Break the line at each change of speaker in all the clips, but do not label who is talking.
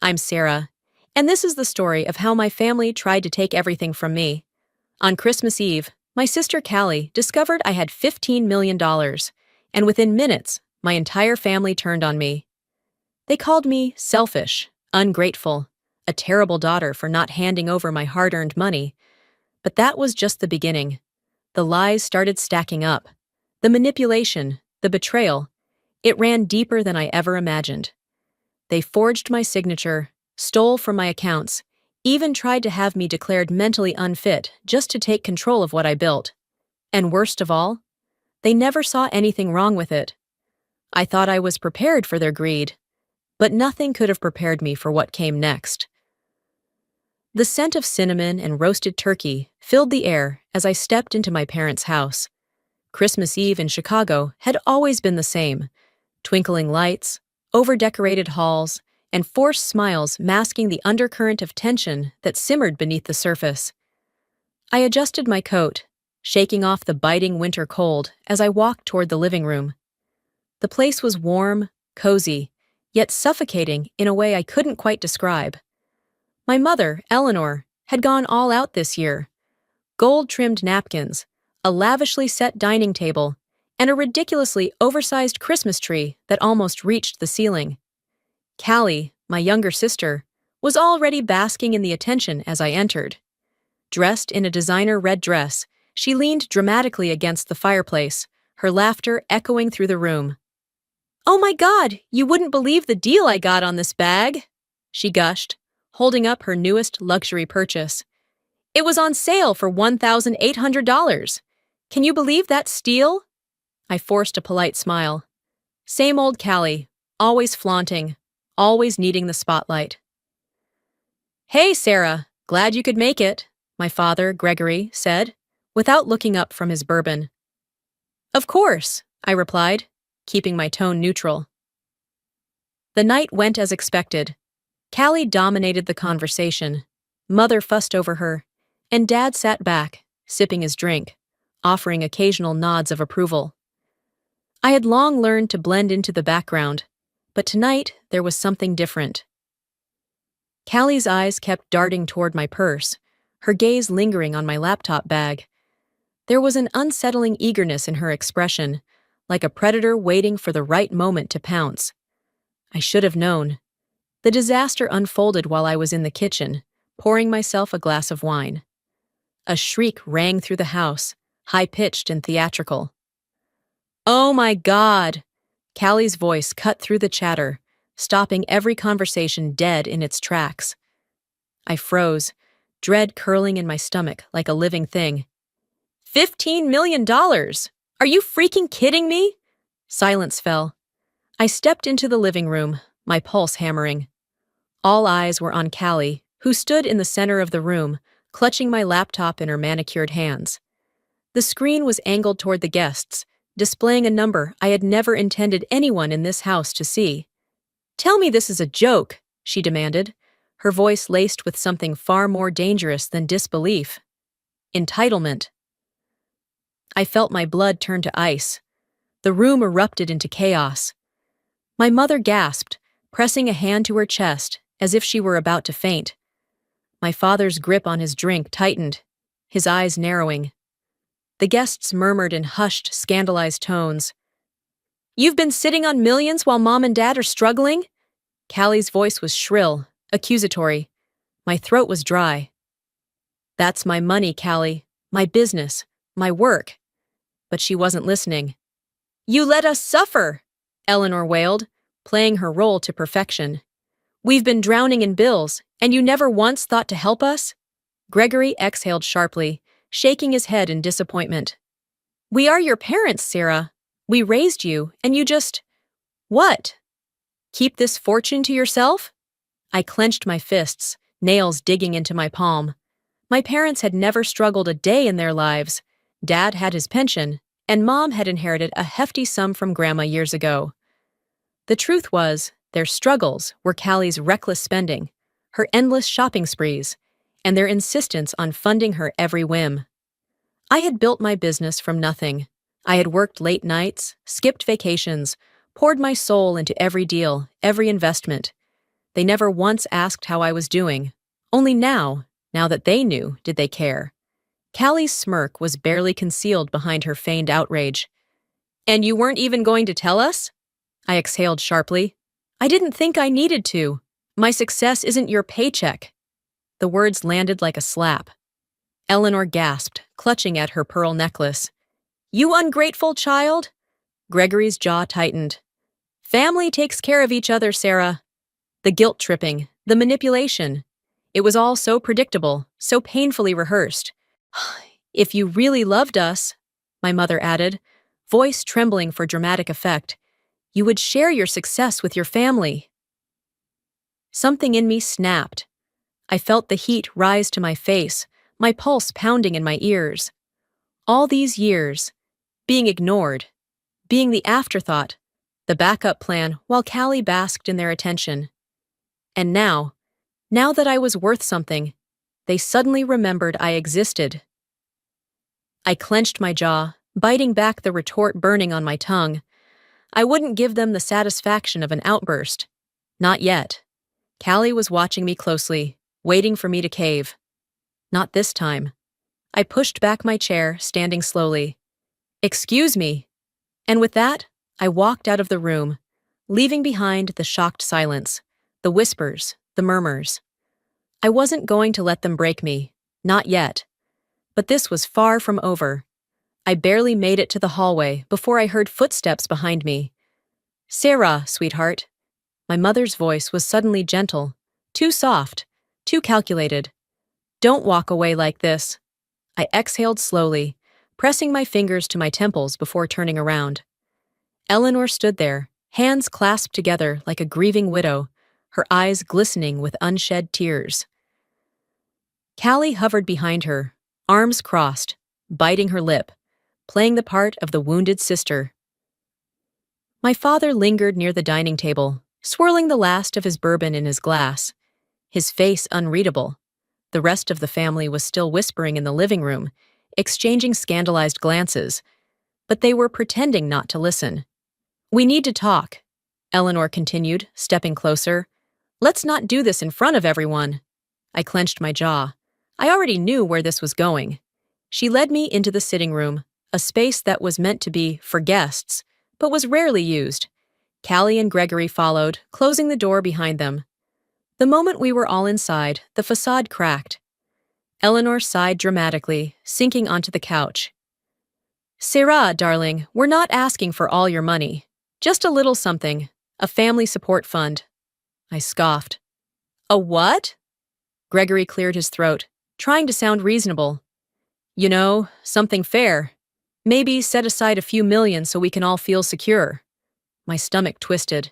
I'm Sarah, and this is the story of how my family tried to take everything from me. On Christmas Eve, my sister Callie discovered I had $15 million, and within minutes, my entire family turned on me. They called me selfish, ungrateful, a terrible daughter for not handing over my hard-earned money. But that was just the beginning. The lies started stacking up. The manipulation, the betrayal, it ran deeper than I ever imagined. They forged my signature, stole from my accounts, even tried to have me declared mentally unfit just to take control of what I built. And worst of all, they never saw anything wrong with it. I thought I was prepared for their greed, but nothing could have prepared me for what came next. The scent of cinnamon and roasted turkey filled the air as I stepped into my parents' house. Christmas Eve in Chicago had always been the same: twinkling lights, over-decorated halls, and forced smiles masking the undercurrent of tension that simmered beneath the surface. I adjusted my coat, shaking off the biting winter cold as I walked toward the living room. The place was warm, cozy, yet suffocating in a way I couldn't quite describe. My mother, Eleanor, had gone all out this year. Gold-trimmed napkins, a lavishly set dining table, and a ridiculously oversized Christmas tree that almost reached the ceiling. Callie, my younger sister, was already basking in the attention as I entered. Dressed in a designer red dress, she leaned dramatically against the fireplace, her laughter echoing through the room. "Oh my God, you wouldn't believe the deal I got on this bag," she gushed, holding up her newest luxury purchase. "It was on sale for $1,800. Can you believe that steal?" I forced a polite smile. Same old Callie, always flaunting, always needing the spotlight. "Hey, Sarah, glad you could make it," my father, Gregory, said, without looking up from his bourbon. "Of course," I replied, keeping my tone neutral. The night went as expected. Callie dominated the conversation. Mother fussed over her, and Dad sat back, sipping his drink, offering occasional nods of approval. I had long learned to blend into the background, but tonight there was something different. Callie's eyes kept darting toward my purse, her gaze lingering on my laptop bag. There was an unsettling eagerness in her expression, like a predator waiting for the right moment to pounce. I should have known. The disaster unfolded while I was in the kitchen, pouring myself a glass of wine. A shriek rang through the house, high-pitched and theatrical. "Oh my God!" Callie's voice cut through the chatter, stopping every conversation dead in its tracks. I froze, dread curling in my stomach like a living thing. $15 million! Are you freaking kidding me? Silence fell. I stepped into the living room, my pulse hammering. All eyes were on Callie, who stood in the center of the room, clutching my laptop in her manicured hands. The screen was angled toward the guests, displaying a number I had never intended anyone in this house to see. "Tell me this is a joke," she demanded, her voice laced with something far more dangerous than disbelief. Entitlement. I felt my blood turn to ice. The room erupted into chaos. My mother gasped, pressing a hand to her chest as if she were about to faint. My father's grip on his drink tightened, his eyes narrowing. The guests murmured in hushed, scandalized tones. "You've been sitting on millions while Mom and Dad are struggling?" Callie's voice was shrill, accusatory. My throat was dry. "That's my money, Callie, my business, my work." But she wasn't listening. "You let us suffer!" Eleanor wailed, playing her role to perfection. "We've been drowning in bills, and you never once thought to help us?" Gregory exhaled sharply, shaking his head in disappointment. "We are your parents, Sarah. We raised you, and you just... What? Keep this fortune to yourself?" I clenched my fists, nails digging into my palm. My parents had never struggled a day in their lives. Dad had his pension, and Mom had inherited a hefty sum from Grandma years ago. The truth was, their struggles were Callie's reckless spending, her endless shopping sprees, and their insistence on funding her every whim. I had built my business from nothing. I had worked late nights, skipped vacations, poured my soul into every deal, every investment. They never once asked how I was doing. Only now that they knew, did they care. Callie's smirk was barely concealed behind her feigned outrage. "And you weren't even going to tell us?" I exhaled sharply. "I didn't think I needed to. My success isn't your paycheck." The words landed like a slap. Eleanor gasped, clutching at her pearl necklace. "You ungrateful child?" Gregory's jaw tightened. "Family takes care of each other, Sarah." The guilt tripping, the manipulation. It was all so predictable, so painfully rehearsed. "If you really loved us," my mother added, voice trembling for dramatic effect, "you would share your success with your family." Something in me snapped. I felt the heat rise to my face, my pulse pounding in my ears. All these years, being ignored, being the afterthought, the backup plan while Callie basked in their attention. And now that I was worth something, they suddenly remembered I existed. I clenched my jaw, biting back the retort burning on my tongue. I wouldn't give them the satisfaction of an outburst. Not yet. Callie was watching me closely, waiting for me to cave. Not this time. I pushed back my chair, standing slowly. "Excuse me." And with that, I walked out of the room, leaving behind the shocked silence, the whispers, the murmurs. I wasn't going to let them break me. Not yet. But this was far from over. I barely made it to the hallway before I heard footsteps behind me. "Sarah, sweetheart." My mother's voice was suddenly gentle, too soft, too calculated. "Don't walk away like this." I exhaled slowly, pressing my fingers to my temples before turning around. Eleanor stood there, hands clasped together like a grieving widow, her eyes glistening with unshed tears. Callie hovered behind her, arms crossed, biting her lip, playing the part of the wounded sister. My father lingered near the dining table, swirling the last of his bourbon in his glass, his face unreadable. The rest of the family was still whispering in the living room, exchanging scandalized glances, but they were pretending not to listen. "We need to talk," Eleanor continued, stepping closer. "Let's not do this in front of everyone." I clenched my jaw. I already knew where this was going. She led me into the sitting room, a space that was meant to be for guests, but was rarely used. Callie and Gregory followed, closing the door behind them. The moment we were all inside, the facade cracked. Eleanor sighed dramatically, sinking onto the couch. "Sarah, darling, we're not asking for all your money. Just a little something, a family support fund." I scoffed. "A what?" Gregory cleared his throat, trying to sound reasonable. "You know, something fair. Maybe set aside a few million so we can all feel secure." My stomach twisted.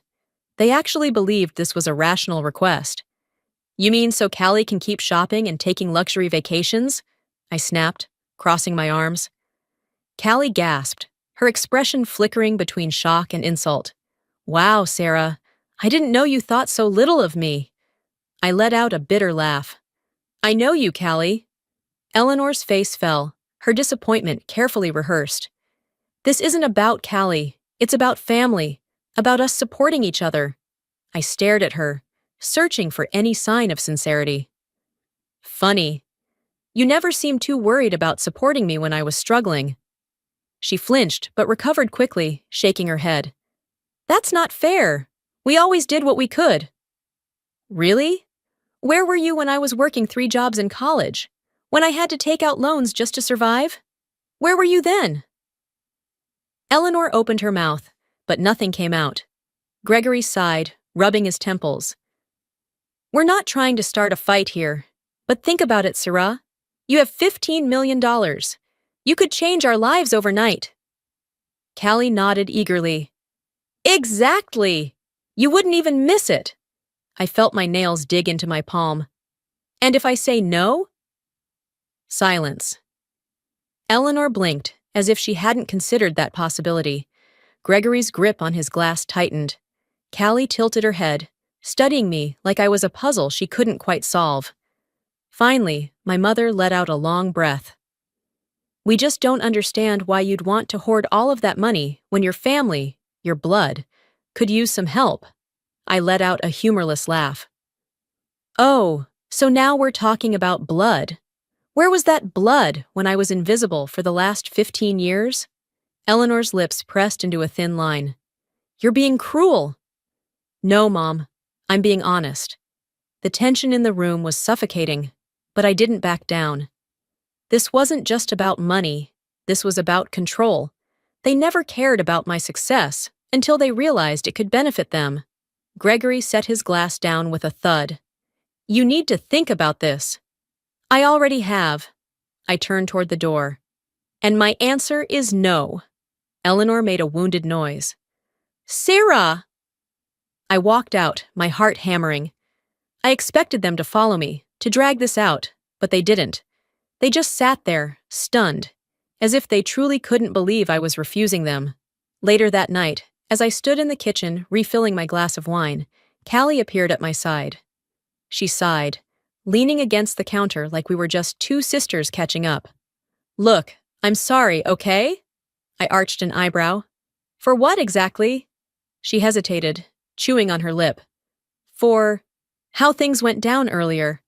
They actually believed this was a rational request. "You mean so Callie can keep shopping and taking luxury vacations?" I snapped, crossing my arms. Callie gasped, her expression flickering between shock and insult. "Wow, Sarah, I didn't know you thought so little of me." I let out a bitter laugh. "I know you, Callie." Eleanor's face fell, her disappointment carefully rehearsed. "This isn't about Callie. It's about family, about us supporting each other." I stared at her, searching for any sign of sincerity. "Funny. You never seemed too worried about supporting me when I was struggling." She flinched, but recovered quickly, shaking her head. "That's not fair. We always did what we could." "Really? Where were you when I was working 3 jobs in college? When I had to take out loans just to survive? Where were you then?" Eleanor opened her mouth, but nothing came out. Gregory sighed, rubbing his temples. "We're not trying to start a fight here. But think about it, Sarah. You have $15 million. You could change our lives overnight." Callie nodded eagerly. "Exactly! You wouldn't even miss it." I felt my nails dig into my palm. "And if I say no?" Silence. Eleanor blinked, as if she hadn't considered that possibility. Gregory's grip on his glass tightened. Callie tilted her head, studying me like I was a puzzle she couldn't quite solve. Finally, my mother let out a long breath. "We just don't understand why you'd want to hoard all of that money when your family, your blood, could use some help." I let out a humorless laugh. Oh, so now we're talking about blood. Where was that blood when I was invisible for the last 15 years? Eleanor's lips pressed into a thin line. You're being cruel. No, Mom. I'm being honest. The tension in the room was suffocating, but I didn't back down. This wasn't just about money. This was about control. They never cared about my success until they realized it could benefit them. Gregory set his glass down with a thud. You need to think about this. I already have. I turned toward the door. And my answer is no. Eleanor made a wounded noise. Sarah! I walked out, my heart hammering. I expected them to follow me, to drag this out, but they didn't. They just sat there, stunned, as if they truly couldn't believe I was refusing them. Later that night, as I stood in the kitchen refilling my glass of wine, Callie appeared at my side. She sighed, leaning against the counter like we were just two sisters catching up. Look, I'm sorry, okay? I arched an eyebrow. For what exactly? She hesitated, chewing on her lip. For how things went down earlier.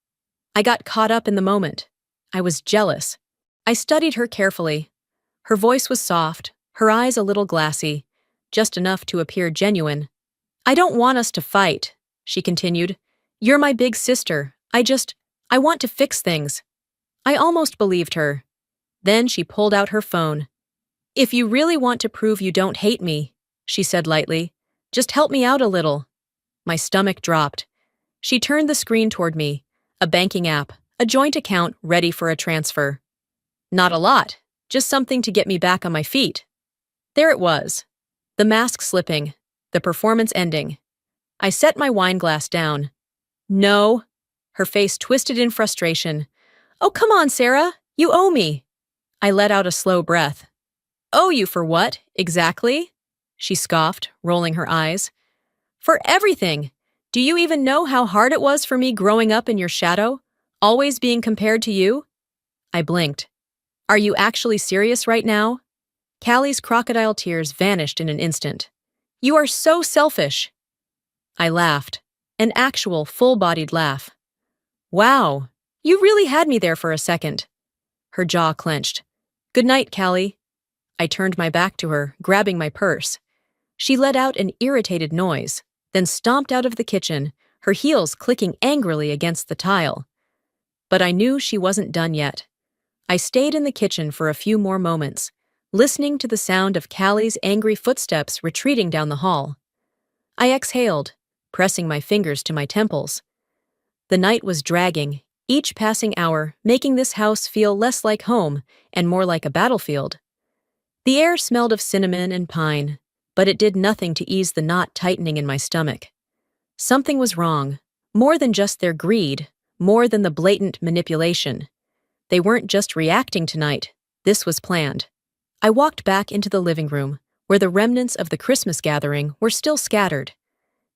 I got caught up in the moment. I was jealous. I studied her carefully. Her voice was soft, her eyes a little glassy, just enough to appear genuine. I don't want us to fight, she continued. You're my big sister. I want to fix things. I almost believed her. Then she pulled out her phone. If you really want to prove you don't hate me, she said lightly, just help me out a little. My stomach dropped. She turned the screen toward me, a banking app, a joint account ready for a transfer. Not a lot, just something to get me back on my feet. There it was. The mask slipping, the performance ending. I set my wine glass down. No. Her face twisted in frustration. Oh, come on, Sarah. You owe me. I let out a slow breath. Owe you for what, exactly? She scoffed, rolling her eyes. For everything. Do you even know how hard it was for me growing up in your shadow, always being compared to you? I blinked. Are you actually serious right now? Callie's crocodile tears vanished in an instant. You are so selfish. I laughed, an actual full-bodied laugh. Wow, you really had me there for a second. Her jaw clenched. Good night, Callie. I turned my back to her, grabbing my purse. She let out an irritated noise, then stomped out of the kitchen, her heels clicking angrily against the tile. But I knew she wasn't done yet. I stayed in the kitchen for a few more moments, listening to the sound of Callie's angry footsteps retreating down the hall. I exhaled, pressing my fingers to my temples. The night was dragging, each passing hour making this house feel less like home and more like a battlefield. The air smelled of cinnamon and pine, but it did nothing to ease the knot tightening in my stomach. Something was wrong, more than just their greed, more than the blatant manipulation. They weren't just reacting tonight, this was planned. I walked back into the living room, where the remnants of the Christmas gathering were still scattered.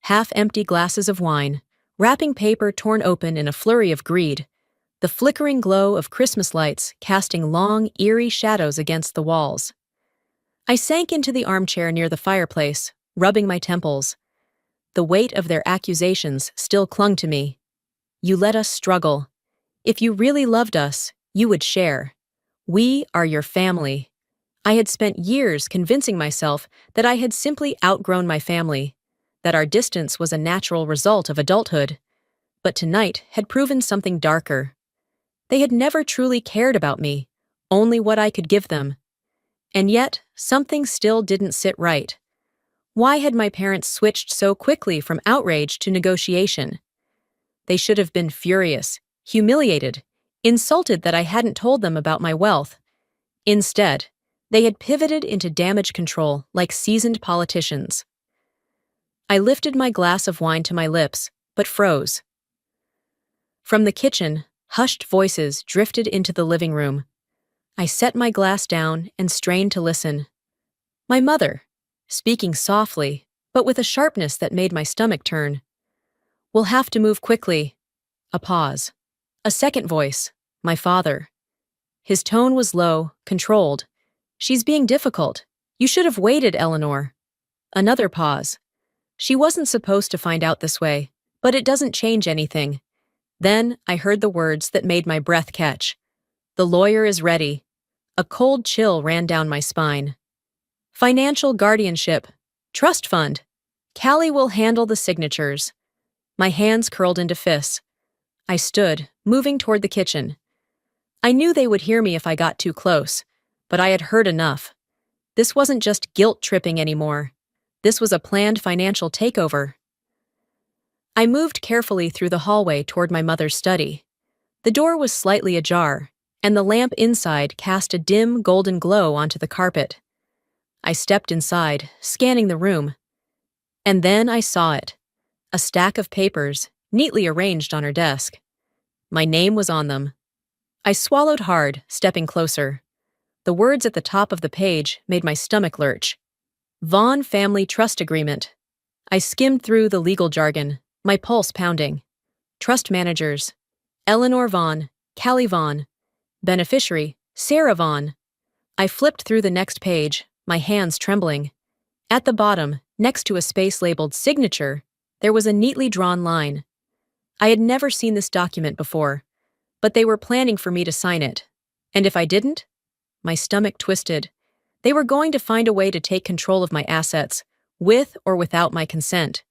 Half-empty glasses of wine, wrapping paper torn open in a flurry of greed, the flickering glow of Christmas lights casting long, eerie shadows against the walls. I sank into the armchair near the fireplace, rubbing my temples. The weight of their accusations still clung to me. You let us struggle. If you really loved us, you would share. We are your family. I had spent years convincing myself that I had simply outgrown my family, that our distance was a natural result of adulthood. But tonight had proven something darker. They had never truly cared about me, only what I could give them. And yet, something still didn't sit right. Why had my parents switched so quickly from outrage to negotiation? They should have been furious, humiliated, insulted that I hadn't told them about my wealth. Instead, they had pivoted into damage control like seasoned politicians. I lifted my glass of wine to my lips, but froze. From the kitchen, hushed voices drifted into the living room. I set my glass down and strained to listen. My mother, speaking softly, but with a sharpness that made my stomach turn. We'll have to move quickly. A pause. A second voice, my father. His tone was low, controlled. She's being difficult. You should have waited, Eleanor. Another pause. She wasn't supposed to find out this way, but it doesn't change anything. Then I heard the words that made my breath catch. The lawyer is ready. A cold chill ran down my spine. Financial guardianship. Trust fund. Callie will handle the signatures. My hands curled into fists. I stood, moving toward the kitchen. I knew they would hear me if I got too close, but I had heard enough. This wasn't just guilt-tripping anymore. This was a planned financial takeover. I moved carefully through the hallway toward my mother's study. The door was slightly ajar, and the lamp inside cast a dim golden glow onto the carpet. I stepped inside, scanning the room. And then I saw it. A stack of papers, neatly arranged on her desk. My name was on them. I swallowed hard, stepping closer. The words at the top of the page made my stomach lurch. Vaughn Family Trust Agreement. I skimmed through the legal jargon, my pulse pounding. Trust managers. Eleanor Vaughn, Callie Vaughn. Beneficiary, Sarah Vaughn. I flipped through the next page, my hands trembling. At the bottom, next to a space labeled signature, there was a neatly drawn line. I had never seen this document before, but they were planning for me to sign it. And if I didn't? My stomach twisted. They were going to find a way to take control of my assets, with or without my consent.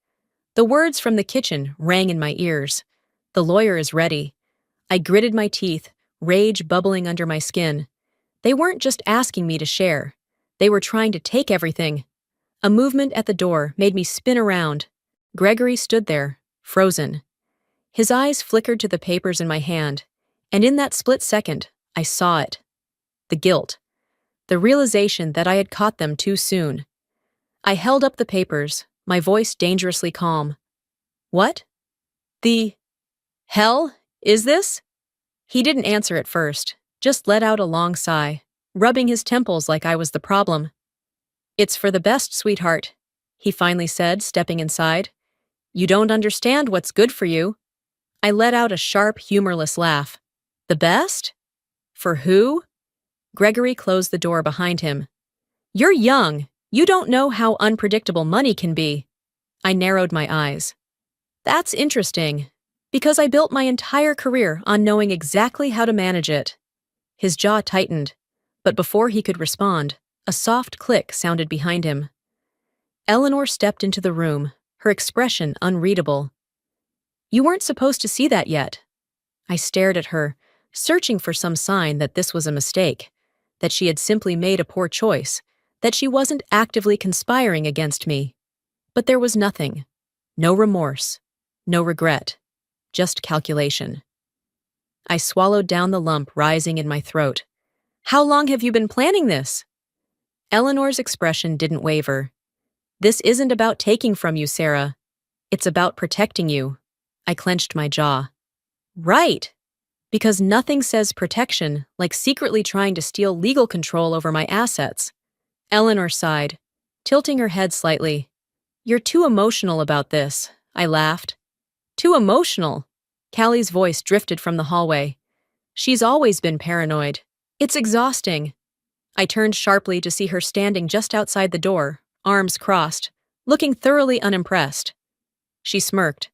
The words from the kitchen rang in my ears. The lawyer is ready. I gritted my teeth, rage bubbling under my skin. They weren't just asking me to share. They were trying to take everything. A movement at the door made me spin around. Gregory stood there, frozen. His eyes flickered to the papers in my hand, and in that split second, I saw it. The guilt. The realization that I had caught them too soon. I held up the papers, my voice dangerously calm. What? The hell is this? He didn't answer at first, just let out a long sigh, rubbing his temples like I was the problem. It's for the best, sweetheart, he finally said, stepping inside. You don't understand what's good for you. I let out a sharp, humorless laugh. The best? For who? Gregory closed the door behind him. You're young. You don't know how unpredictable money can be. I narrowed my eyes. That's interesting, because I built my entire career on knowing exactly how to manage it. His jaw tightened, but before he could respond, a soft click sounded behind him. Eleanor stepped into the room, her expression unreadable. You weren't supposed to see that yet. I stared at her, searching for some sign that this was a mistake, that she had simply made a poor choice, that she wasn't actively conspiring against me. But there was nothing. No remorse. No regret. Just calculation. I swallowed down the lump rising in my throat. How long have you been planning this? Eleanor's expression didn't waver. This isn't about taking from you, Sarah. It's about protecting you. I clenched my jaw. Right. Because nothing says protection like secretly trying to steal legal control over my assets. Eleanor sighed, tilting her head slightly. You're too emotional about this, I laughed. Too emotional? Callie's voice drifted from the hallway. She's always been paranoid. It's exhausting. I turned sharply to see her standing just outside the door, arms crossed, looking thoroughly unimpressed. She smirked.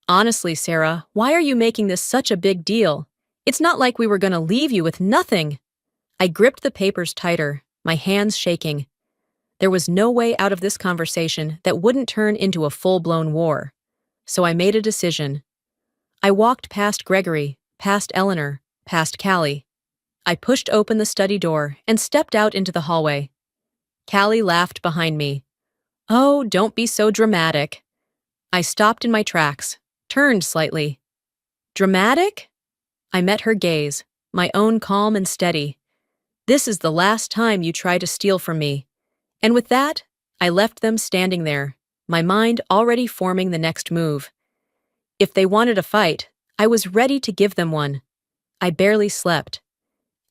Honestly, Sarah, why are you making this such a big deal? It's not like we were going to leave you with nothing. I gripped the papers tighter, my hands shaking. There was no way out of this conversation that wouldn't turn into a full-blown war. So I made a decision. I walked past Gregory, past Eleanor, past Callie. I pushed open the study door and stepped out into the hallway. Callie laughed behind me. Oh, don't be so dramatic. I stopped in my tracks, turned slightly. Dramatic? I met her gaze, my own calm and steady. This is the last time you try to steal from me. And with that, I left them standing there, my mind already forming the next move. If they wanted a fight, I was ready to give them one. I barely slept.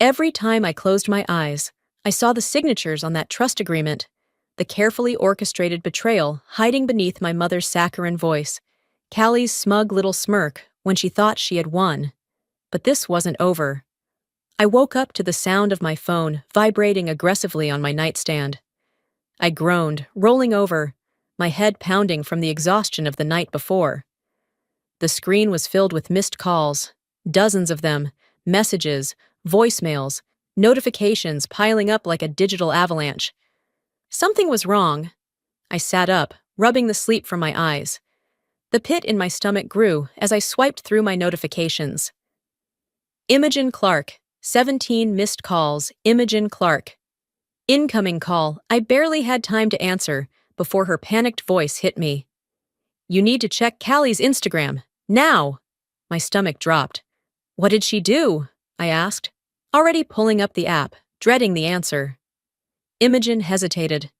Every time I closed my eyes, I saw the signatures on that trust agreement, the carefully orchestrated betrayal hiding beneath my mother's saccharine voice, Callie's smug little smirk when she thought she had won. But this wasn't over. I woke up to the sound of my phone vibrating aggressively on my nightstand. I groaned, rolling over, my head pounding from the exhaustion of the night before. The screen was filled with missed calls, dozens of them, messages, voicemails, notifications piling up like a digital avalanche. Something was wrong. I sat up, rubbing the sleep from my eyes. The pit in my stomach grew as I swiped through my notifications. Imogen Clark, 17 missed calls, Imogen Clark. Incoming call. I barely had time to answer before her panicked voice hit me. You need to check Callie's Instagram, now! My stomach dropped. What did she do? I asked, already pulling up the app, dreading the answer. Imogen hesitated.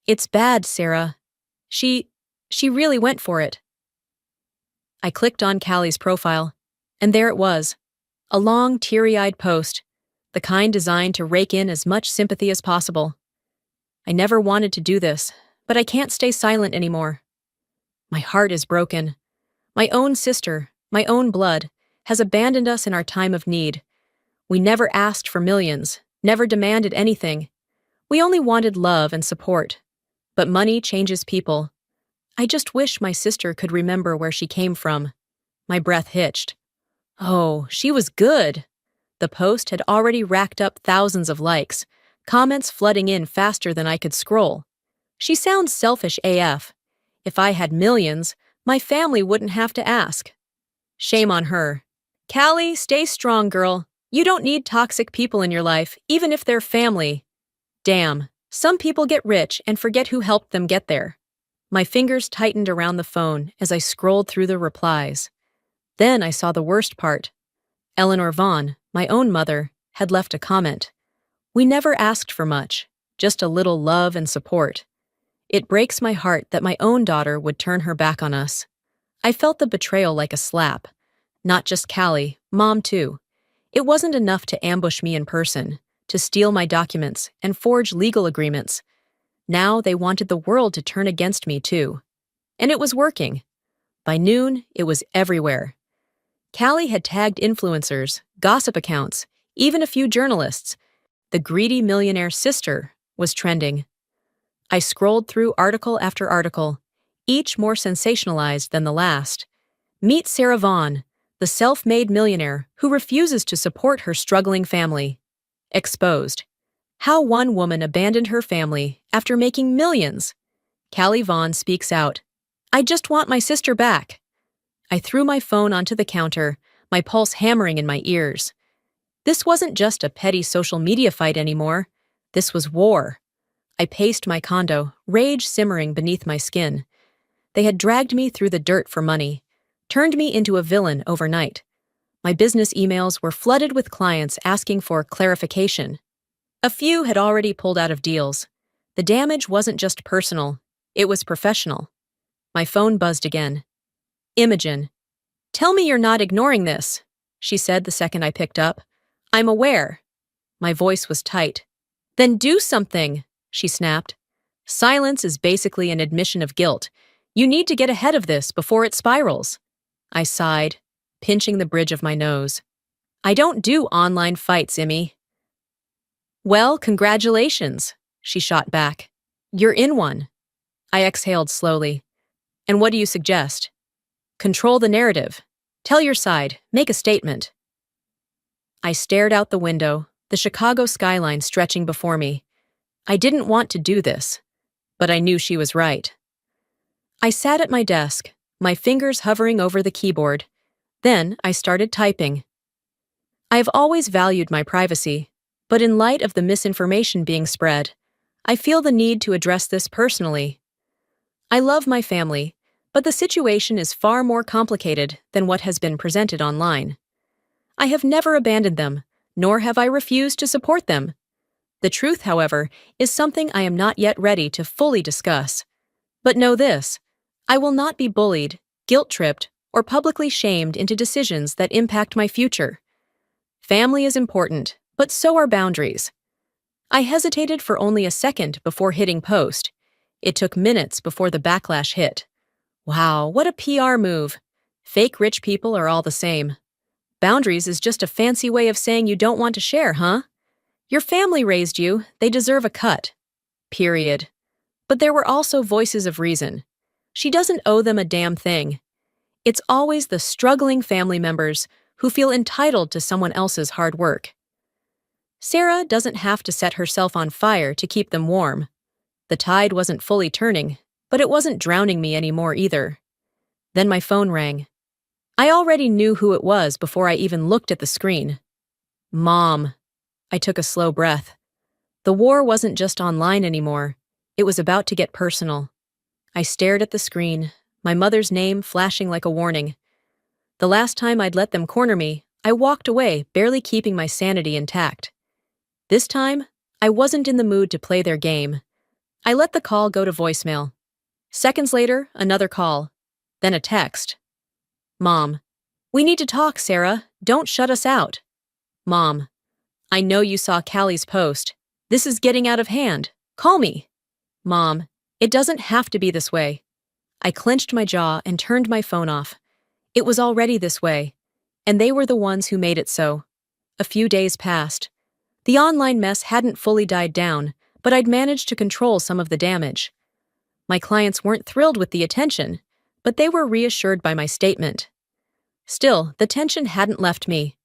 It's bad, Sarah. She really went for it. I clicked on Callie's profile, and there it was. A long, teary-eyed post, the kind designed to rake in as much sympathy as possible. I never wanted to do this, but I can't stay silent anymore. My heart is broken. My own sister, my own blood, has abandoned us in our time of need. We never asked for millions, never demanded anything. We only wanted love and support. But money changes people. I just wish my sister could remember where she came from. My breath hitched. Oh, she was good. The post had already racked up thousands of likes, comments flooding in faster than I could scroll. She sounds selfish AF. If I had millions, my family wouldn't have to ask. Shame on her. Callie, stay strong, girl. You don't need toxic people in your life, even if they're family. Damn, some people get rich and forget who helped them get there. My fingers tightened around the phone as I scrolled through the replies. Then I saw the worst part. Eleanor Vaughn, my own mother, had left a comment. We never asked for much, just a little love and support. It breaks my heart that my own daughter would turn her back on us. I felt the betrayal like a slap. Not just Callie, Mom too. It wasn't enough to ambush me in person, to steal my documents and forge legal agreements. Now they wanted the world to turn against me too. And it was working. By noon, it was everywhere. Callie had tagged influencers, gossip accounts, even a few journalists. The greedy millionaire sister was trending. I scrolled through article after article, each more sensationalized than the last. Meet Sarah Vaughn, the self-made millionaire who refuses to support her struggling family. Exposed. How one woman abandoned her family after making millions. Callie Vaughn speaks out. I just want my sister back. I threw my phone onto the counter, my pulse hammering in my ears. This wasn't just a petty social media fight anymore. This was war. I paced my condo, rage simmering beneath my skin. They had dragged me through the dirt for money, turned me into a villain overnight. My business emails were flooded with clients asking for clarification. A few had already pulled out of deals. The damage wasn't just personal, it was professional. My phone buzzed again. Imogen. Tell me you're not ignoring this, she said the second I picked up. I'm aware. My voice was tight. Then do something, she snapped. Silence is basically an admission of guilt. You need to get ahead of this before it spirals. I sighed, pinching the bridge of my nose. I don't do online fights, Immy. Well, congratulations, she shot back. You're in one. I exhaled slowly. And what do you suggest? Control the narrative. Tell your side. Make a statement. I stared out the window, the Chicago skyline stretching before me. I didn't want to do this, but I knew she was right. I sat at my desk, my fingers hovering over the keyboard. Then I started typing. I have always valued my privacy, but in light of the misinformation being spread, I feel the need to address this personally. I love my family, but the situation is far more complicated than what has been presented online. I have never abandoned them, nor have I refused to support them. The truth, however, is something I am not yet ready to fully discuss. But know this, I will not be bullied, guilt-tripped, or publicly shamed into decisions that impact my future. Family is important, but so are boundaries. I hesitated for only a second before hitting post. It took minutes before the backlash hit. Wow, what a PR move. Fake rich people are all the same. Boundaries is just a fancy way of saying you don't want to share, huh? Your family raised you, they deserve a cut. Period. But there were also voices of reason. She doesn't owe them a damn thing. It's always the struggling family members who feel entitled to someone else's hard work. Sarah doesn't have to set herself on fire to keep them warm. The tide wasn't fully turning, but it wasn't drowning me anymore either. Then my phone rang. I already knew who it was before I even looked at the screen. Mom. I took a slow breath. The war wasn't just online anymore. It was about to get personal. I stared at the screen, my mother's name flashing like a warning. The last time I'd let them corner me, I walked away, barely keeping my sanity intact. This time, I wasn't in the mood to play their game. I let the call go to voicemail. Seconds later, another call. Then a text. Mom. We need to talk, Sarah. Don't shut us out. Mom. I know you saw Callie's post. This is getting out of hand. Call me. Mom. It doesn't have to be this way. I clenched my jaw and turned my phone off. It was already this way, and they were the ones who made it so. A few days passed. The online mess hadn't fully died down, but I'd managed to control some of the damage. My clients weren't thrilled with the attention, but they were reassured by my statement. Still, the tension hadn't left me.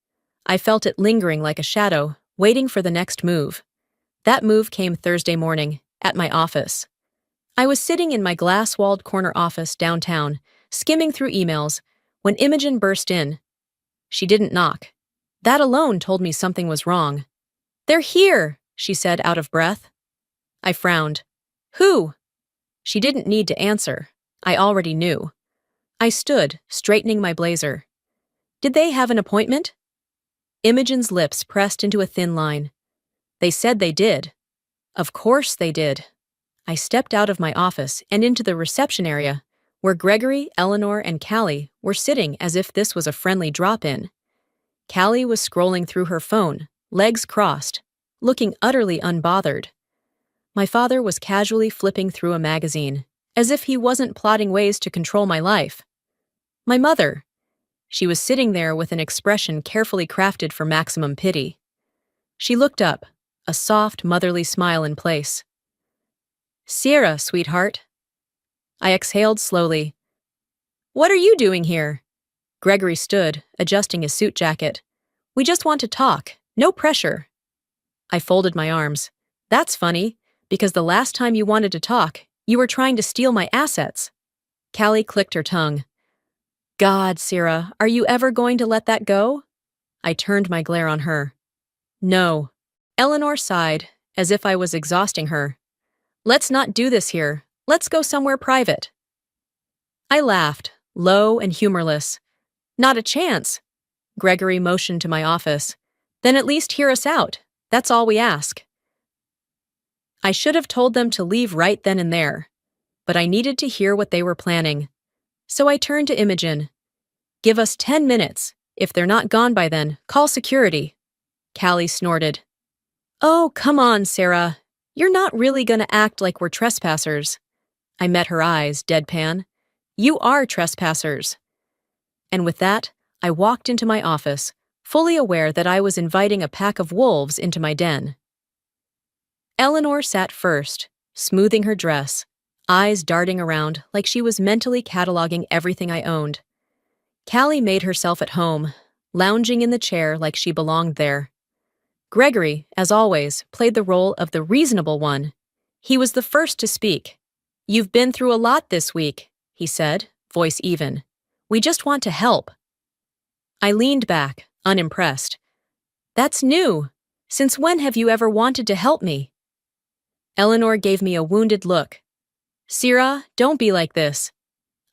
I felt it lingering like a shadow, waiting for the next move. That move came Thursday morning, at my office. I was sitting in my glass-walled corner office downtown, skimming through emails, when Imogen burst in. She didn't knock. That alone told me something was wrong. They're here, she said out of breath. I frowned. Who? She didn't need to answer. I already knew. I stood, straightening my blazer. Did they have an appointment? Imogen's lips pressed into a thin line. They said they did. Of course they did. I stepped out of my office and into the reception area, where Gregory, Eleanor, and Callie were sitting as if this was a friendly drop-in. Callie was scrolling through her phone, legs crossed, looking utterly unbothered. My father was casually flipping through a magazine, as if he wasn't plotting ways to control my life. My mother. She was sitting there with an expression carefully crafted for maximum pity. She looked up, a soft, motherly smile in place. Sierra, sweetheart. I exhaled slowly. What are you doing here? Gregory stood, adjusting his suit jacket. We just want to talk. No pressure. I folded my arms. That's funny, because the last time you wanted to talk, you were trying to steal my assets. Callie clicked her tongue. God, Sierra, are you ever going to let that go? I turned my glare on her. No. Eleanor sighed, as if I was exhausting her. Let's not do this here. Let's go somewhere private. I laughed, low and humorless. Not a chance. Gregory motioned to my office. Then at least hear us out. That's all we ask. I should have told them to leave right then and there, but I needed to hear what they were planning. So I turned to Imogen. Give us 10 minutes. If they're not gone by then, call security. Callie snorted. Oh, come on, Sarah. You're not really gonna act like we're trespassers. I met her eyes, deadpan. You are trespassers. And with that, I walked into my office, fully aware that I was inviting a pack of wolves into my den. Eleanor sat first, smoothing her dress, eyes darting around like she was mentally cataloging everything I owned. Callie made herself at home, lounging in the chair like she belonged there. Gregory, as always, played the role of the reasonable one. He was the first to speak. You've been through a lot this week, he said, voice even. We just want to help. I leaned back, unimpressed. That's new. Since when have you ever wanted to help me? Eleanor gave me a wounded look. Sierra, don't be like this.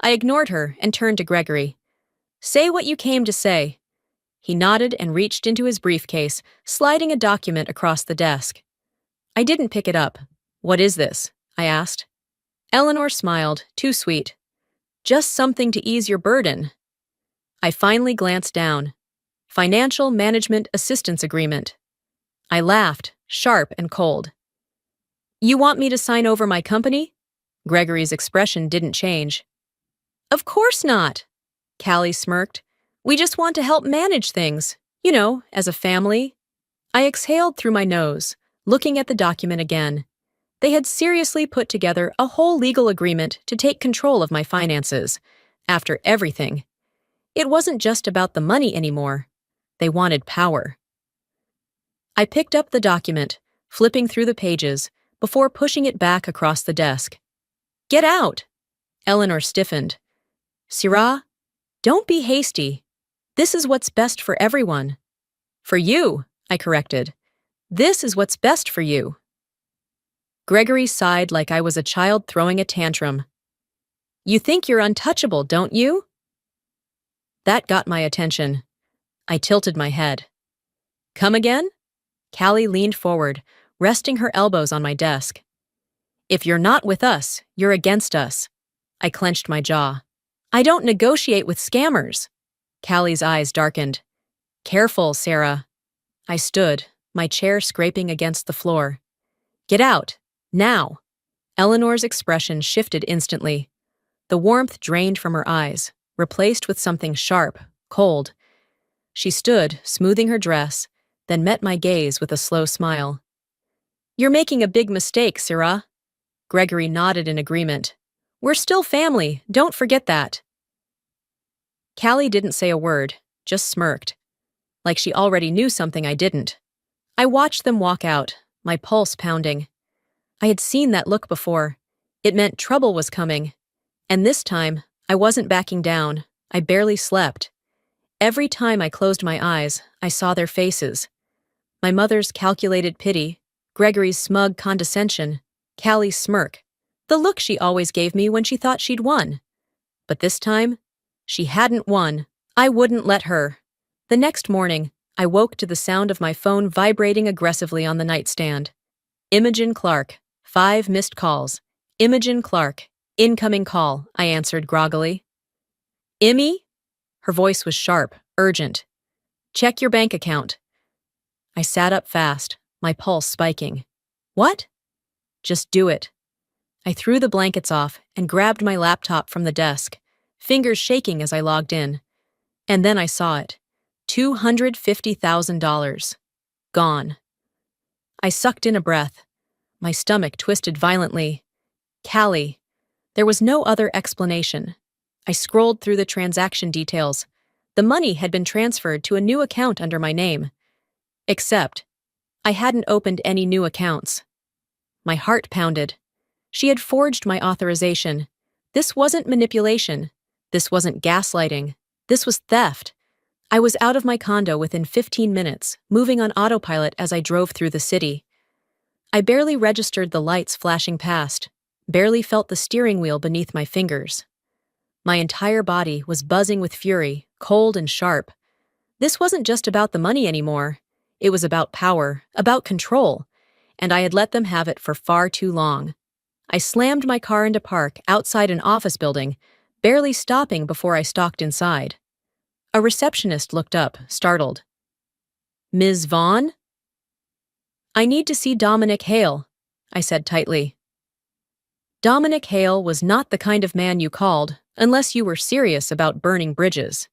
I ignored her and turned to Gregory. Say what you came to say. He nodded and reached into his briefcase, sliding a document across the desk. I didn't pick it up. What is this? I asked. Eleanor smiled, too sweet. Just something to ease your burden. I finally glanced down. Financial Management Assistance Agreement. I laughed, sharp and cold. You want me to sign over my company? Gregory's expression didn't change. Of course not. Callie smirked. We just want to help manage things, as a family. I exhaled through my nose, looking at the document again. They had seriously put together a whole legal agreement to take control of my finances. After everything, It wasn't just about the money anymore. They wanted power. I picked up the document, flipping through the pages, before pushing it back across the desk. Get out! Eleanor stiffened. Syrah, don't be hasty. This is what's best for everyone. For you, I corrected. This is what's best for you. Gregory sighed like I was a child throwing a tantrum. You think you're untouchable, don't you? That got my attention. I tilted my head. Come again? Callie leaned forward, resting her elbows on my desk. If you're not with us, you're against us. I clenched my jaw. I don't negotiate with scammers. Callie's eyes darkened. Careful, Sarah. I stood, my chair scraping against the floor. Get out, now. Eleanor's expression shifted instantly. The warmth drained from her eyes, replaced with something sharp, cold. She stood, smoothing her dress, then met my gaze with a slow smile. You're making a big mistake, Syrah. Gregory nodded in agreement. We're still family, don't forget that. Callie didn't say a word, just smirked. Like she already knew something I didn't. I watched them walk out, my pulse pounding. I had seen that look before. It meant trouble was coming. And this time, I wasn't backing down. I barely slept. Every time I closed my eyes, I saw their faces. My mother's calculated pity, Gregory's smug condescension, Callie's smirk, the look she always gave me when she thought she'd won. But this time, she hadn't won. I wouldn't let her. The next morning, I woke to the sound of my phone vibrating aggressively on the nightstand. Imogen Clark, 5 missed calls. Imogen Clark, incoming call, I answered groggily. Immy? Her voice was sharp, urgent. Check your bank account. I sat up fast, my pulse spiking. What? Just do it. I threw the blankets off and grabbed my laptop from the desk, fingers shaking as I logged in. And then I saw it. $250,000. Gone. I sucked in a breath. My stomach twisted violently. Callie. There was no other explanation. I scrolled through the transaction details. The money had been transferred to a new account under my name. Except, I hadn't opened any new accounts. My heart pounded. She had forged my authorization. This wasn't manipulation. This wasn't gaslighting. This was theft. I was out of my condo within 15 minutes, moving on autopilot as I drove through the city. I barely registered the lights flashing past, barely felt the steering wheel beneath my fingers. My entire body was buzzing with fury, cold and sharp. This wasn't just about the money anymore. It was about power, about control, and I had let them have it for far too long. I slammed my car into park outside an office building, barely stopping before I stalked inside. A receptionist looked up, startled. Ms. Vaughn? I need to see Dominic Hale, I said tightly. Dominic Hale was not the kind of man you called unless you were serious about burning bridges.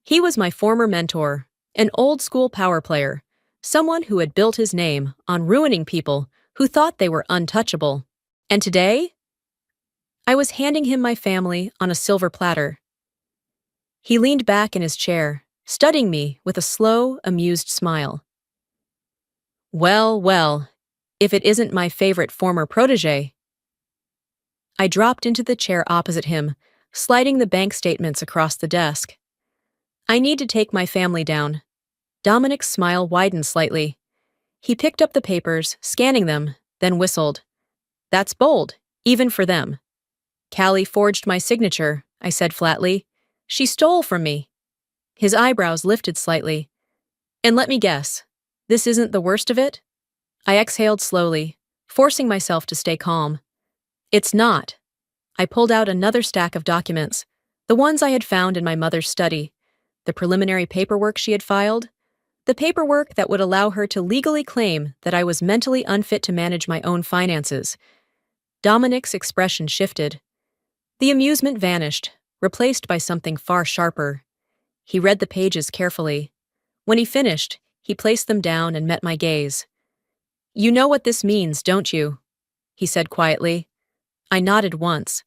He was my former mentor, an old-school power player, someone who had built his name on ruining people who thought they were untouchable. And today? I was handing him my family on a silver platter. He leaned back in his chair, studying me with a slow, amused smile. Well, well, if it isn't my favorite former protégé. I dropped into the chair opposite him, sliding the bank statements across the desk. I need to take my family down. Dominic's smile widened slightly. He picked up the papers, scanning them, then whistled. That's bold, even for them. Callie forged my signature, I said flatly. She stole from me. His eyebrows lifted slightly. And let me guess, this isn't the worst of it? I exhaled slowly, forcing myself to stay calm. It's not. I pulled out another stack of documents, the ones I had found in my mother's study, the preliminary paperwork she had filed, the paperwork that would allow her to legally claim that I was mentally unfit to manage my own finances. Dominic's expression shifted. The amusement vanished, replaced by something far sharper. He read the pages carefully. When he finished, he placed them down and met my gaze. You know what this means, don't you? He said quietly. I nodded once.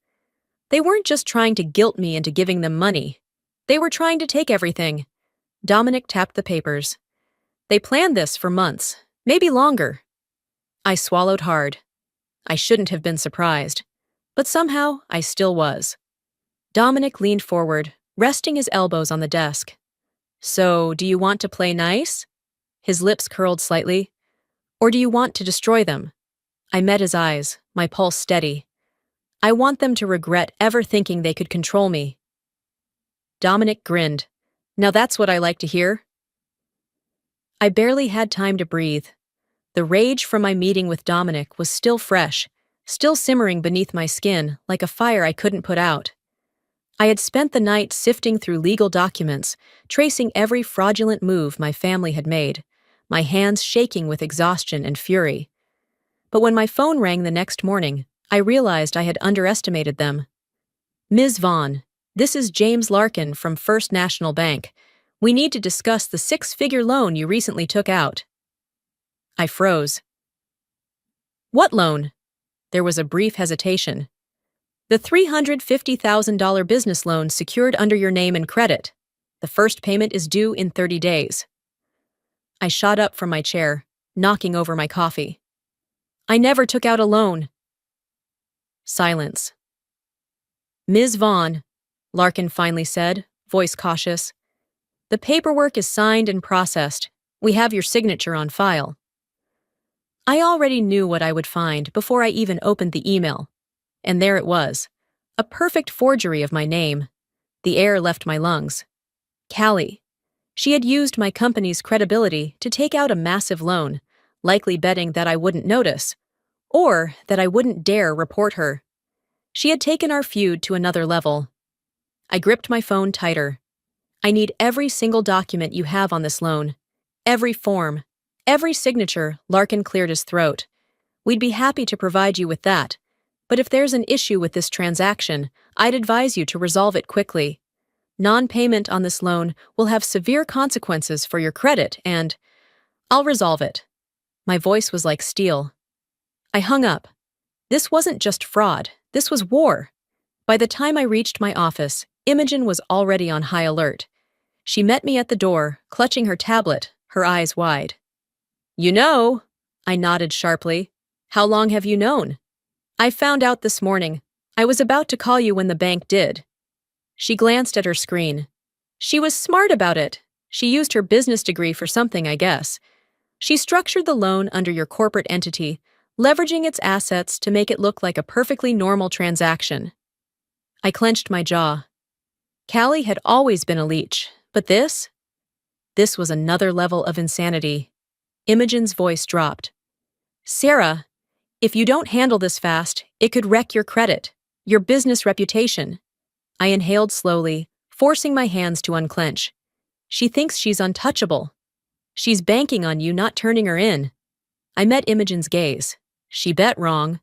They weren't just trying to guilt me into giving them money. They were trying to take everything. Dominic tapped the papers. They planned this for months, maybe longer. I swallowed hard. I shouldn't have been surprised. But somehow, I still was. Dominic leaned forward, resting his elbows on the desk. So, do you want to play nice? His lips curled slightly. Or do you want to destroy them? I met his eyes, my pulse steady. I want them to regret ever thinking they could control me. Dominic grinned. Now that's what I like to hear. I barely had time to breathe. The rage from my meeting with Dominic was still fresh, still simmering beneath my skin like a fire I couldn't put out. I had spent the night sifting through legal documents, tracing every fraudulent move my family had made, my hands shaking with exhaustion and fury. But when my phone rang the next morning, I realized I had underestimated them. Ms. Vaughn, this is James Larkin from First National Bank. We need to discuss the six-figure loan you recently took out. I froze. What loan? There was a brief hesitation. The $350,000 business loan secured under your name and credit. The first payment is due in 30 days. I shot up from my chair, knocking over my coffee. I never took out a loan. Silence. Ms. Vaughn, Larkin finally said, voice cautious. The paperwork is signed and processed. We have your signature on file. I already knew what I would find before I even opened the email. And there it was. A perfect forgery of my name. The air left my lungs. Callie. She had used my company's credibility to take out a massive loan, likely betting that I wouldn't notice, or that I wouldn't dare report her. She had taken our feud to another level. I gripped my phone tighter. I need every single document you have on this loan. Every form. Every signature. Larkin cleared his throat. We'd be happy to provide you with that. But if there's an issue with this transaction, I'd advise you to resolve it quickly. Non-payment on this loan will have severe consequences for your credit and I'll resolve it. My voice was like steel. I hung up. This wasn't just fraud. This was war. By the time I reached my office, Imogen was already on high alert. She met me at the door, clutching her tablet, her eyes wide. You know, I nodded sharply. How long have you known? I found out this morning. I was about to call you when the bank did. She glanced at her screen. She was smart about it. She used her business degree for something, I guess. She structured the loan under your corporate entity, leveraging its assets to make it look like a perfectly normal transaction. I clenched my jaw. Callie had always been a leech, but this was another level of insanity. Imogen's voice dropped. Sarah, if you don't handle this fast, it could wreck your credit, your business reputation. I inhaled slowly, forcing my hands to unclench. She thinks she's untouchable. She's banking on you not turning her in. I met Imogen's gaze. She bet wrong.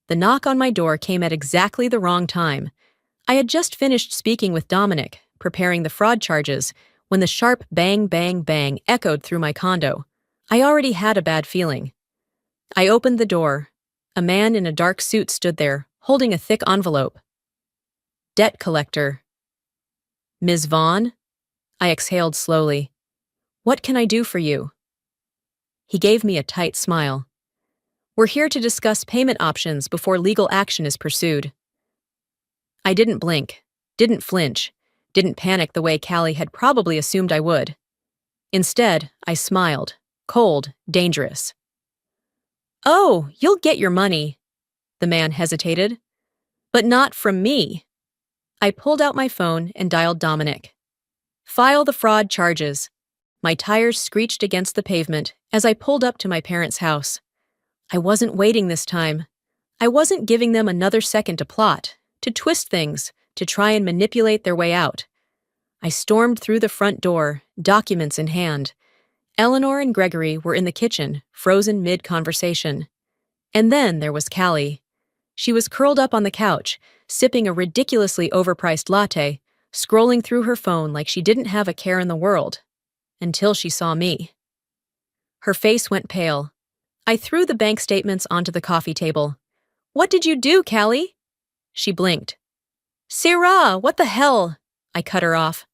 The knock on my door came at exactly the wrong time. I had just finished speaking with Dominic, preparing the fraud charges, when the sharp bang, bang, bang echoed through my condo. I already had a bad feeling. I opened the door. A man in a dark suit stood there, holding a thick envelope. Debt collector. Ms. Vaughn? I exhaled slowly. What can I do for you? He gave me a tight smile. We're here to discuss payment options before legal action is pursued. I didn't blink, didn't flinch, didn't panic the way Callie had probably assumed I would. Instead, I smiled, cold, dangerous. Oh, you'll get your money. The man hesitated. But not from me. I pulled out my phone and dialed Dominic. File the fraud charges. My tires screeched against the pavement as I pulled up to my parents' house. I wasn't waiting this time. I wasn't giving them another second to plot, to twist things, to try and manipulate their way out. I stormed through the front door, documents in hand. Eleanor and Gregory were in the kitchen, frozen mid-conversation. And then there was Callie. She was curled up on the couch, sipping a ridiculously overpriced latte, scrolling through her phone like she didn't have a care in the world. Until she saw me. Her face went pale. I threw the bank statements onto the coffee table. What did you do, Callie? She blinked. Sarah, what the hell? I cut her off.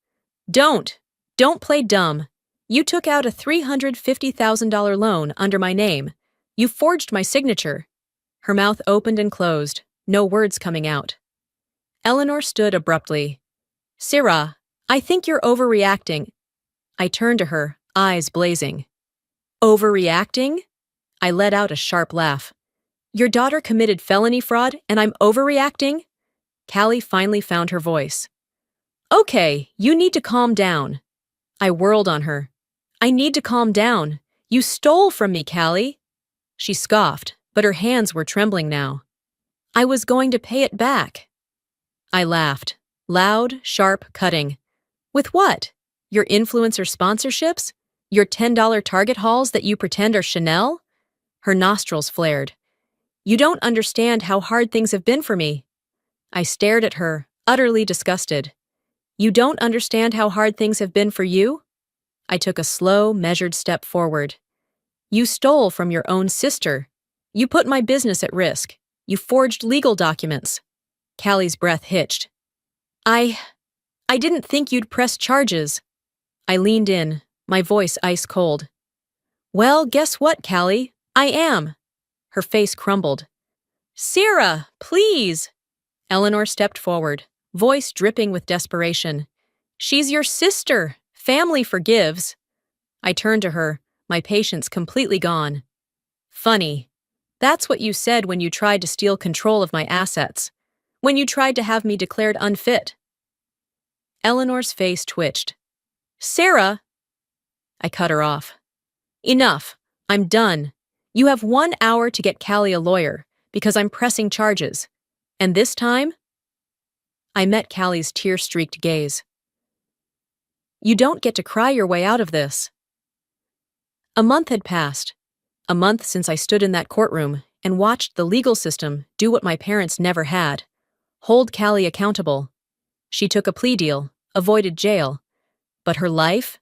Don't! Don't play dumb. You took out a $350,000 loan under my name. You forged my signature. Her mouth opened and closed, no words coming out. Eleanor stood abruptly. Sarah, I think you're overreacting. I turned to her, eyes blazing. Overreacting? I let out a sharp laugh. Your daughter committed felony fraud and I'm overreacting? Callie finally found her voice. Okay, you need to calm down. I whirled on her. I need to calm down. You stole from me, Callie. She scoffed, but her hands were trembling now. I was going to pay it back. I laughed, loud, sharp, cutting. With what? Your influencer sponsorships? Your $10 Target hauls that you pretend are Chanel? Her nostrils flared. You don't understand how hard things have been for me. I stared at her, utterly disgusted. You don't understand how hard things have been for you? I took a slow, measured step forward. You stole from your own sister. You put my business at risk. You forged legal documents. Callie's breath hitched. I didn't think you'd press charges. I leaned in, my voice ice cold. Well, guess what, Callie? I am. Her face crumbled. Sarah, please. Eleanor stepped forward, voice dripping with desperation. She's your sister. Family forgives. I turned to her, my patience completely gone. Funny. That's what you said when you tried to steal control of my assets. When you tried to have me declared unfit. Eleanor's face twitched. Sarah! I cut her off. Enough. I'm done. You have 1 hour to get Callie a lawyer, because I'm pressing charges. And this time? I met Callie's tear-streaked gaze. You don't get to cry your way out of this. A month had passed. A month since I stood in that courtroom and watched the legal system do what my parents never had. Hold Callie accountable. She took a plea deal, avoided jail. But her life,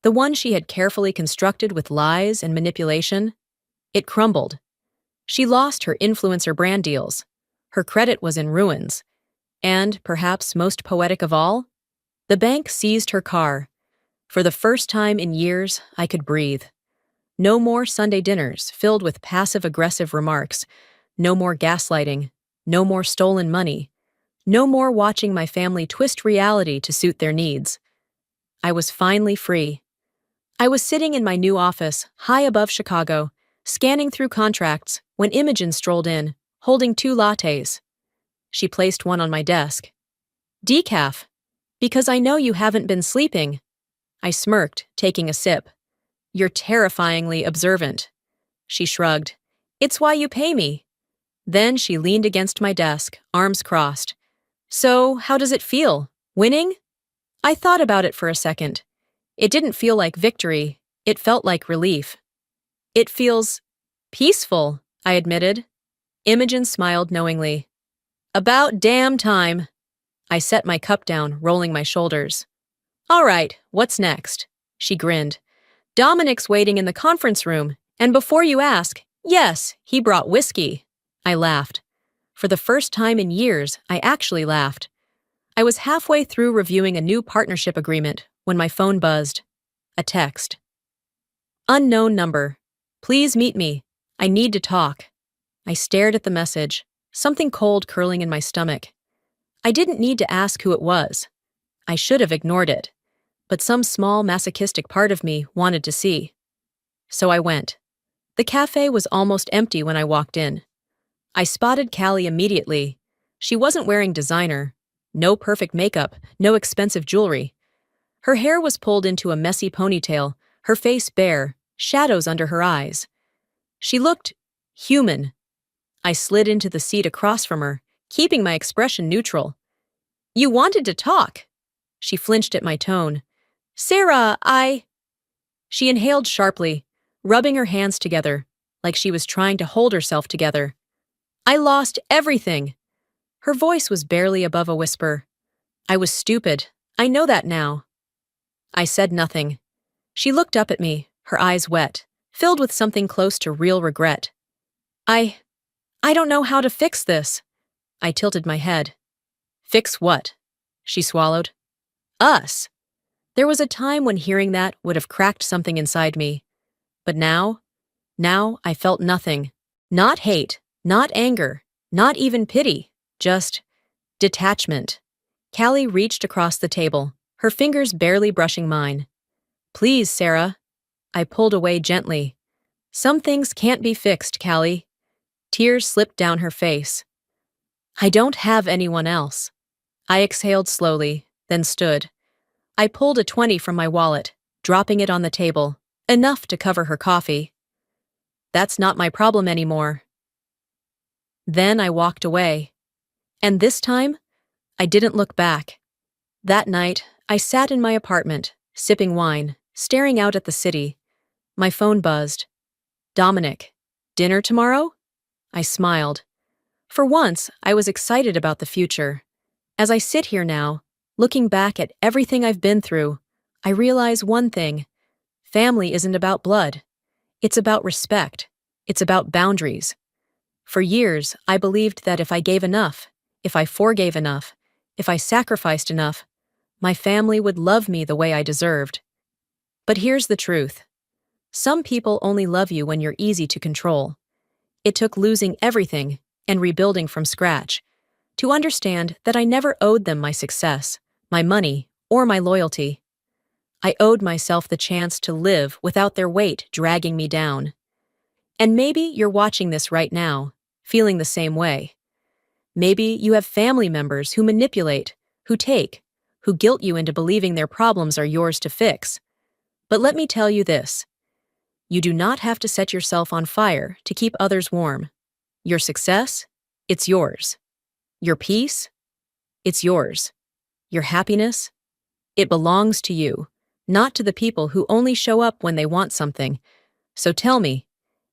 the one she had carefully constructed with lies and manipulation, it crumbled. She lost her influencer brand deals. Her credit was in ruins. And, perhaps most poetic of all, the bank seized her car. For the first time in years, I could breathe. No more Sunday dinners filled with passive-aggressive remarks. No more gaslighting. No more stolen money. No more watching my family twist reality to suit their needs. I was finally free. I was sitting in my new office, high above Chicago, scanning through contracts, when Imogen strolled in, holding 2 lattes. She placed one on my desk. Decaf. Because I know you haven't been sleeping. I smirked, taking a sip. You're terrifyingly observant. She shrugged. It's why you pay me. Then she leaned against my desk, arms crossed. So, how does it feel? Winning? I thought about it for a second. It didn't feel like victory. It felt like relief. It feels peaceful, I admitted. Imogen smiled knowingly. About damn time. I set my cup down, rolling my shoulders. All right, what's next? She grinned. Dominic's waiting in the conference room, and before you ask, yes, he brought whiskey. I laughed. For the first time in years, I actually laughed. I was halfway through reviewing a new partnership agreement when my phone buzzed. A text. Unknown number. Please meet me. I need to talk. I stared at the message, something cold curling in my stomach. I didn't need to ask who it was. I should have ignored it, but some small masochistic part of me wanted to see. So I went. The cafe was almost empty when I walked in. I spotted Callie immediately. She wasn't wearing designer. No perfect makeup, no expensive jewelry. Her hair was pulled into a messy ponytail, her face bare, shadows under her eyes. She looked human. I slid into the seat across from her, keeping my expression neutral. You wanted to talk. She flinched at my tone. Sarah, She inhaled sharply, rubbing her hands together, like she was trying to hold herself together. I lost everything. Her voice was barely above a whisper. I was stupid. I know that now. I said nothing. She looked up at me, her eyes wet, filled with something close to real regret. I don't know how to fix this. I tilted my head. Fix what? She swallowed. Us. There was a time when hearing that would have cracked something inside me. But now I felt nothing. Not hate, not anger, not even pity, just detachment. Callie reached across the table, her fingers barely brushing mine. Please, Sarah. I pulled away gently. Some things can't be fixed, Callie. Tears slipped down her face. I don't have anyone else. I exhaled slowly, then stood. I pulled a 20 from my wallet, dropping it on the table, enough to cover her coffee. That's not my problem anymore. Then I walked away. And this time, I didn't look back. That night, I sat in my apartment, sipping wine, staring out at the city. My phone buzzed. Dominic, dinner tomorrow? I smiled. For once, I was excited about the future. As I sit here now, looking back at everything I've been through, I realize one thing. Family isn't about blood. It's about respect. It's about boundaries. For years, I believed that if I gave enough, if I forgave enough, if I sacrificed enough, my family would love me the way I deserved. But here's the truth. Some people only love you when you're easy to control. It took losing everything and rebuilding from scratch to understand that I never owed them my success, my money, or my loyalty. I owed myself the chance to live without their weight dragging me down. And maybe you're watching this right now, feeling the same way. Maybe you have family members who manipulate, who guilt you into believing their problems are yours to fix. But let me tell you this. You do not have to set yourself on fire to keep others warm. Your success, it's yours. Your peace, it's yours. Your happiness, it belongs to you, not to the people who only show up when they want something. So tell me,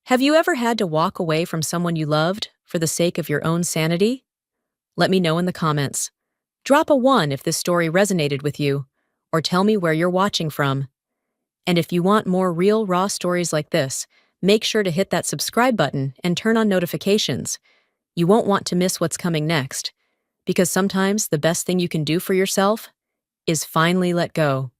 have you ever had to walk away from someone you loved for the sake of your own sanity? Let me know in the comments. Drop a 1 if this story resonated with you, or tell me where you're watching from. And if you want more real, raw stories like this, make sure to hit that subscribe button and turn on notifications. You won't want to miss what's coming next, because sometimes the best thing you can do for yourself is finally let go.